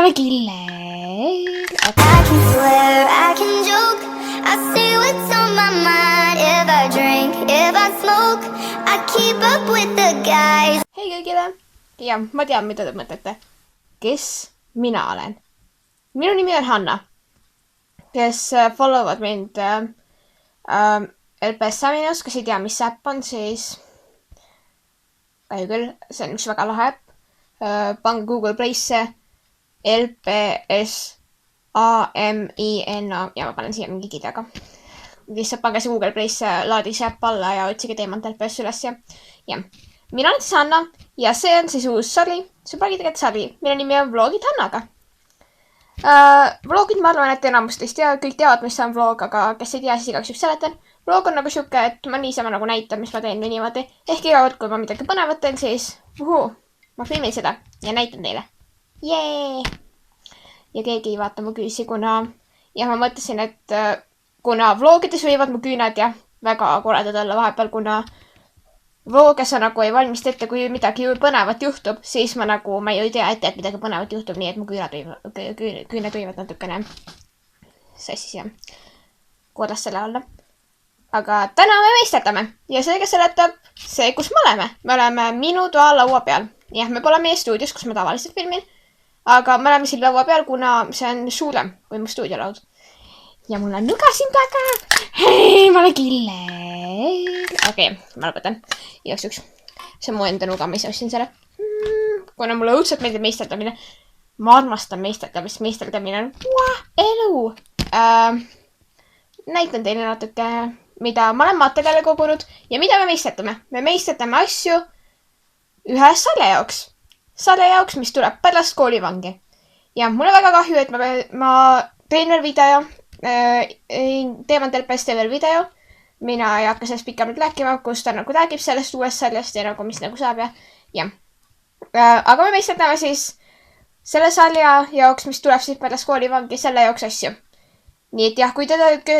olen killer. I can swear, I can joke. I say what's on my mind. If I drink, if I smoke, I keep up with the guys. Hei kõigile. Ja ma tean, mida te mõtlete. Kes mina olen? Minu nimi on Hanna. Kes followvad mind LPS Saminus, kes ei tea, mis äpp on, siis kahju küll, see on üks väga lahe äpp. Pange Google Play'sse LPS AMINA ja ma panen siia mingi kirjaga. Lihtsalt pange see Google Play'sse, laadi see äpp alla ja otsige Teemant LPS üles ja mina olen siis Hanna ja see on siis uus sari, see pole tegelikult sari, mille nimi on Vlogid Hannaga. Vlogid ma arvan, et enamus teist kõik teavad, mis on vlog, aga kes ei tea, siis igaks üks seletan. Vlog on nagu siuke, et ma niisama nagu näitan, mis ma teen või niimoodi. Ehk iga kord, kui ma midagi põnevat teen, siis ma filmin seda ja näitan teile. Jee! Ja keegi ei vaata mu küüsi, kuna ma mõtlesin, et kuna vlogides võivad mu küüned ja väga koledad olla vahepeal, kuna vlooge sa nagu ei valmista ette, kui midagi põnevat juhtub, siis ma ei tea ette, et midagi põnevat juhtub, nii et mu küüned võivad natukene sassis ja korras selle alla. Aga täna me meisterdame ja seega seletab see, kus me oleme. Me oleme minu toa laua peal. Jah, me pole meie stuudios, kus ma tavaliselt filmin, aga me oleme siin laua peal, kuna see on suurem kui mu stuudiolaud. Ja mul on nuga siin taga. Hei, ma olen killer. Okei, ma lõpetan. Igaks üks. See on mu enda nuga, ma ise ostsin selle. Kuna mulle õudselt meeldib meisterdamine. Ma armastan meisterdamist. Meisterdamine on elu. Näitan teile natuke, mida ma olen materjali kogunud ja mida me meisterdame. Me meisterdame asju ühe sarja jaoks. Sarja jaoks, mis tuleb pärast koolivangi. Ja mul on väga kahju, et ma teen veel video. Teemant LPS teeb veel video. Mina ei hakka sellest pikemalt rääkima, kus ta nagu räägib sellest uuest sarjast ja nagu mis nagu saab ja. Aga me meisterdame siis selle sarja jaoks, mis tuleb siis pärast koolivangi, selle jaoks asju. Nii et jah, kui te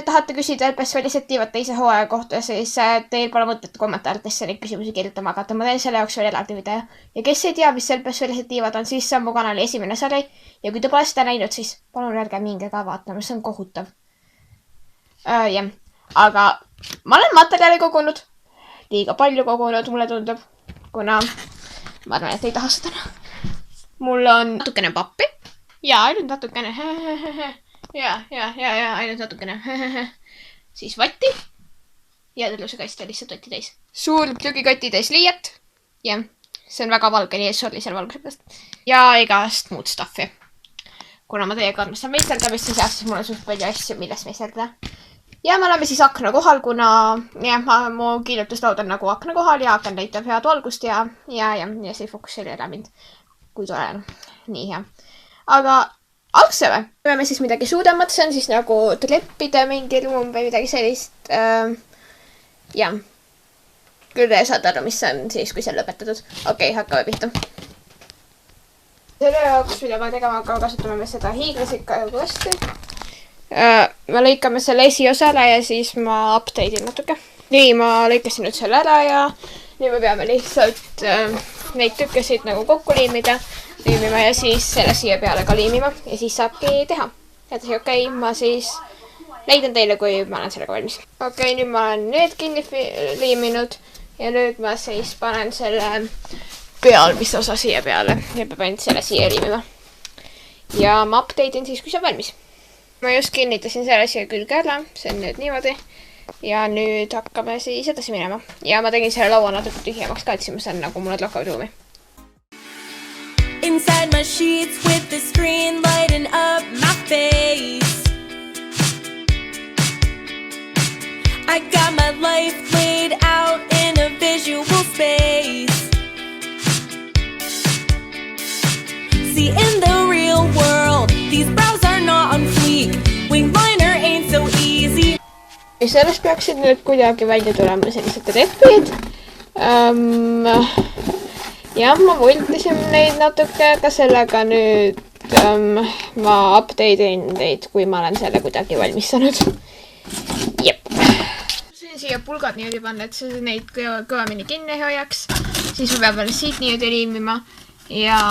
tahate küsida LPS välised tiivad teise hooaja kohta, siis teil pole mõtet kommentaaritesse neid küsimusi kirjutama, aga ma teen selle jaoks veel eraldi video. Ja kes ei tea, mis LPS välised tiivad on, siis see on mu kanali esimene sari. Ja kui te pole seda näinud, siis palun ärge minge ka vaatama, see on kohutav. Aga ma olen materjali kogunud. Liiga palju kogunud, mulle tundub. Kuna ma arvan, et ei taha seda. Mul on natukene pappi. Ja, ainult natukene. Ja, ainult natukene. Siis vatti. Ja tõluse kast ja lihtsalt vatti täis. Suur prügikotti täis liiat. Ja, see on väga valge, nii et sorry seal valguse pärast. Ja igast muud stuffi. Kuna ma teiega armastan meisterdamist, siis mul on suht palju asju, millest meisterdada. Ja me oleme siis akna kohal, kuna mu kirjutuslaud on nagu akna kohal ja aken näitab head valgust ja see fokusseeri ära mind. Kui tore on. Nii hea. Aga algseme. Me siis midagi suuremat, see on siis nagu treppida mingi ruum või midagi sellist. Ja. Küll saad aru, mis on siis, kui see on lõpetatud. Okei, hakkame pihta. Selle jaoks, mida ma tegema hakkama, kasutame me seda hiiglasika ja kõvasti. Me lõikame selle esiosale ja siis ma update'in natuke. Nii, ma lõikasin nüüd selle ära ja nüüd me peame lihtsalt neid tükkesid nagu kokku liimida ja siis selle siia peale ka liimima ja siis saabki teha. Edasi, okei, ma siis näitan teile, kui ma olen sellega valmis. Okei, nüüd ma olen need kinni liiminud ja nüüd ma siis panen selle pealmist osa siia peale ja peab ainult selle siia liimima. Ja ma update'in siis, kui see on valmis. Ma just kinnitasin selle siia külge ära, see on nüüd niimoodi. Ja nüüd hakkame siis edasi minema. Ja ma tegin selle laua natuke tühjemaks ka, et siis ma saan nagu mulle lokkavad ruumi. Inside my sheets with the screen lighting up my face. I got my life laid out in a visual space. See, in the real world, these brows are not on fleek. Wingliner ain't so easy. Ja sellest peaksid nüüd kuidagi välja tulema sellised trepid. Ja ma voltisin neid natuke, aga sellega nüüd ma update'in neid, kui ma olen selle kuidagi valmistanud. Jep. Siia pulgad niimoodi panna, et see neid kõvemini kinni hoiaks. Siis ma peab veel siit niimoodi liimima. Ja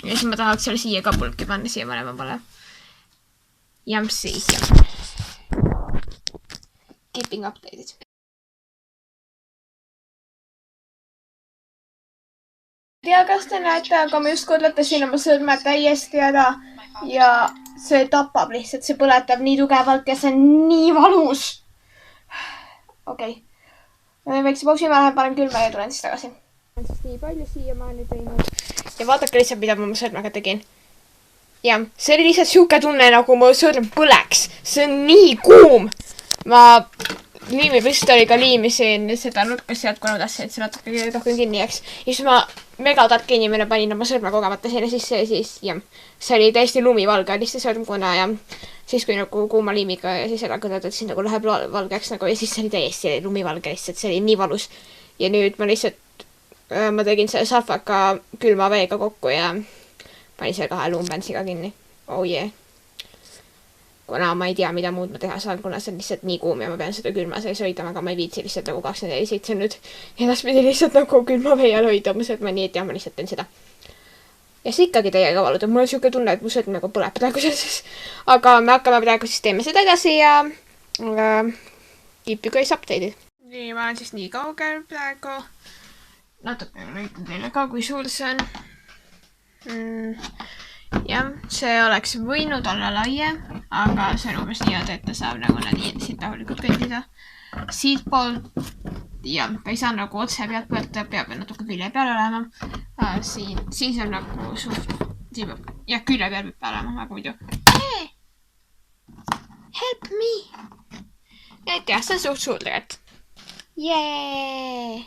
Ja siis ma tahaks selle siia ka pulki panna, siia mõlema pole. Ja siis, jah. Keeping updated. Tea, kas te näete, aga ma just kodletasin oma sõrmed täiesti ära ja see tapab lihtsalt, see põletab nii tugevalt ja see on nii valus. Okei. Väikse pausi, ma lähen panen külma ja tulen siis tagasi. Olen siis nii palju siiamaani teinud. Ja vaadake lihtsalt, mida ma oma sõrmega tegin. Ja, see oli lihtsalt siuke tunne, nagu mu sõrm põleks. See on nii kuum. Ma liimipistoliga liimisin seda nurkas sealt, kuna tahtsin, et see natuke rohkem kinni jääks. Ja siis ma mega tark inimene panin oma sõrme kogemata sinna sisse ja siis, jah, see oli täiesti lumivalge, lihtsalt sõrmkonna ja siis, kui nagu kuuma liimiga ja siis ära kõnelda, et siis nagu läheb valgeks nagu ja siis see oli täiesti lumivalge lihtsalt, see oli nii valus. Ja nüüd ma lihtsalt, ma tegin selle salvaka külma veega kokku ja panin selle 2 luumpensiga kinni. Oh yeah. Kuna ma ei tea, mida muud ma teha saan, kuna see on lihtsalt nii kuum ja ma pean seda külma sees hoidma, aga ma ei viitsi lihtsalt nagu 24/7 nüüd edaspidi lihtsalt nagu külma vee all hoida, ma sõrme nii, et jah, ma lihtsalt teen seda. Ja see ikkagi täiega valutab, mul on siuke tunne, et mu sõrm nagu põleb praegu selles. Aga me hakkame praegu siis teeme seda edasi ja keep you guys updated. Nii, ma olen siis nii kaugel praegu. Natuke näitan teile ka, kui suur see on. Jah, see oleks võinud olla laiem, aga see on umbes niimoodi, et ta saab nagu nii siit rahulikult kõndida. Siit poolt, jah, ta ei saa nagu otse pealt võtta, peab natuke külje peal olema. Siin see on nagu suht, jah, külje peal peab olema, aga muidu. Hey! Help me! Et jah, see on suht suur tegelikult. Yee!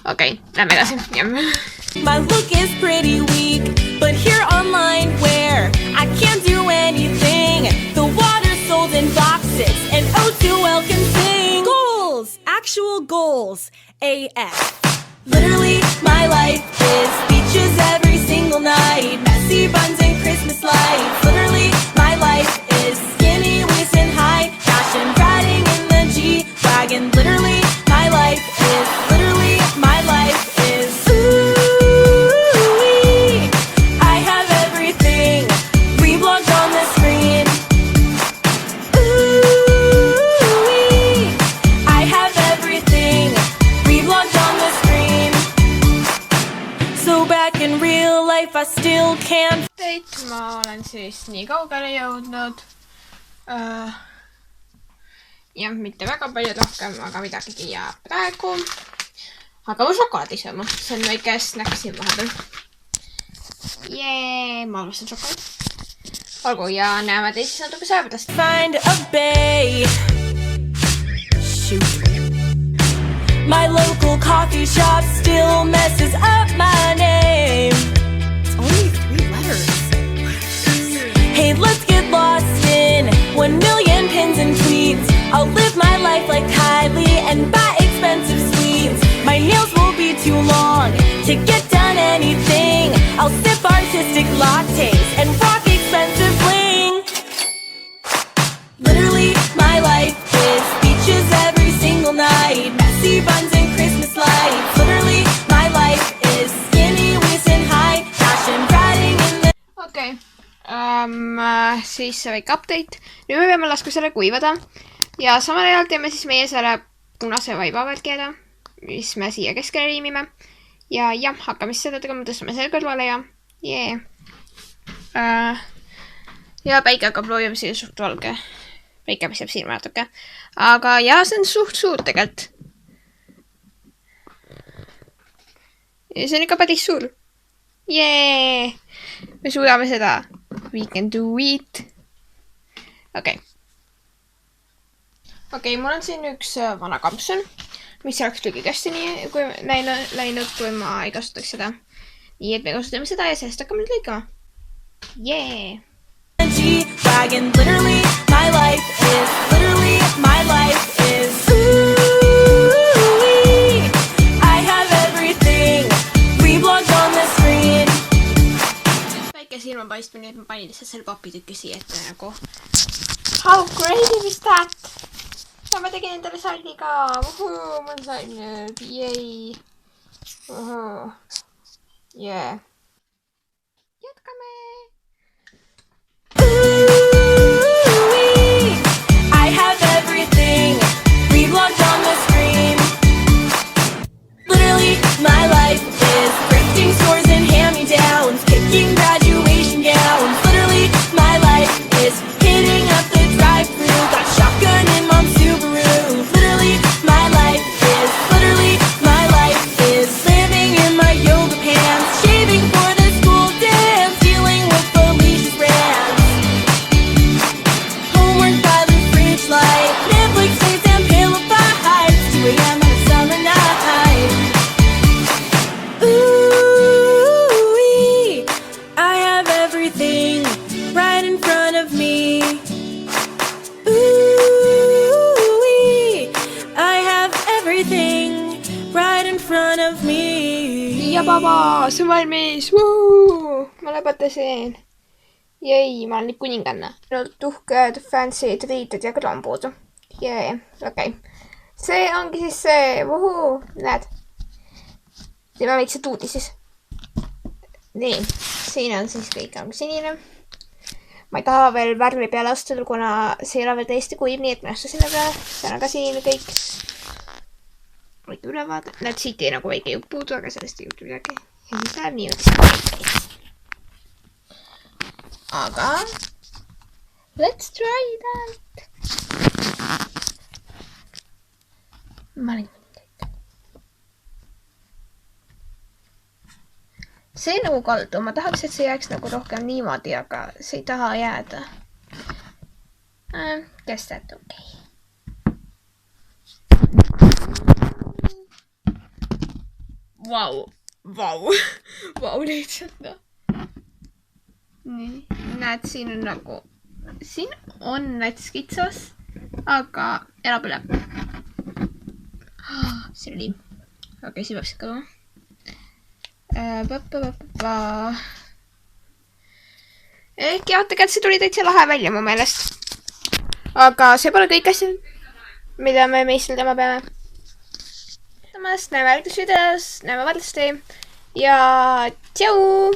Okei, lähme edasi. My look is pretty weak, but here online where I can't do anything. The water's sold in boxes and O2L can sing. Goals! Actual goals. AF. Literally, my life is beaches every single night. Messy buns and Christmas lights. Literally, my life is skinny, waist and high. Fashion riding in the G-Wagon. Literally, my life is my life is ooh-wee. I have everything reblogged on the screen. Ooh-wee. I have everything reblogged on the screen. So back in real life I still can't. Ma olen siis nii kaugele jõudnud. Jah, mitte väga palju rohkem, aga midagigi jääb praegu. Aga ma šokolaadi sööma, see on väike snäkk siin vahepeal. Jee, ma alustan šokolaad. Olgu, ja näeme teid siis natuke sõepärast. Find a bay. Shoot. My local coffee shop still messes up my name. It's only 3 letters. Hey, let's get lost in 1 million pins and tweets. I'll live my life like Kylie and buy expensive sweets. My nails will be too long to get done anything. I'll sip artistic lattes and rock expensive bling. Literally, my life is beaches every single night. Messy buns and Christmas lights. Literally, my life is skinny, waist and high. Fashion riding in the... Okei. Siis see väike update. Nüüd me peame laskma selle kuivada. Ja samal ajal teeme siis meie selle punase vaiba veel keeda, mis me siia keskele liimime. Ja jah, hakkame siis seda tegema, tõstame selle kõrvale ja jee. Ja päike hakkab loojama siia suht valge. Päike pistab silma natuke. Aga jah, see on suht suur tegelikult. Ja see on ikka päris suur. Jee! Me suudame seda. We can do it. Okei. Okei, mul on siin üks vana kampsun, mis oleks prügikasti nii kui läinud, kui ma ei kasutaks seda. Nii, et me kasutame seda ja sellest hakkame nüüd lõikama. Jee! G-Wagon, literally, my life is ooh-wee. I have everything reblogged on the screen. Väike silma paistmine, et ma panin lihtsalt selle papitükki siia ette nagu. How crazy is that? Ja ma tegin endale salli ka. Mul sai nüüd. Yay. Yeah. ja baba, see on valmis. Ma lõpetasin. Jei, ma olen nüüd kuninganna. Ainult uhked, fancy'd riided ja klambud. Jee, okei. See ongi siis see, näed. Teeme väikse tuudi siis. Nii, siin on siis kõik nagu sinine. Ma ei taha veel värvi peale astuda, kuna see ei ole veel täiesti kuiv, nii et ma ei astu sinna peale. See on ka sinine kõik. Võite üle vaadata. Näed, siit ei nagu väike jupp puudu, aga sellest ei juhtu midagi. Ja siis läheb niimoodi. Aga let's try that. Ma olin mõningaid. See nagu kaldu. Ma tahaks, et see jääks nagu rohkem niimoodi, aga see ei taha jääda. Guess that okay. Vau, lihtsalt no. Nii, näed, siin on näiteks kitsas, aga elab üle. See oli, okei, siin peaks ikka tulema. Ehk jah, tegelikult see tuli täitsa lahe välja mu meelest. Aga see pole kõik asjad, mida me meisterdama peame. Näeme järgmises videos, näeme varsti ja tšau!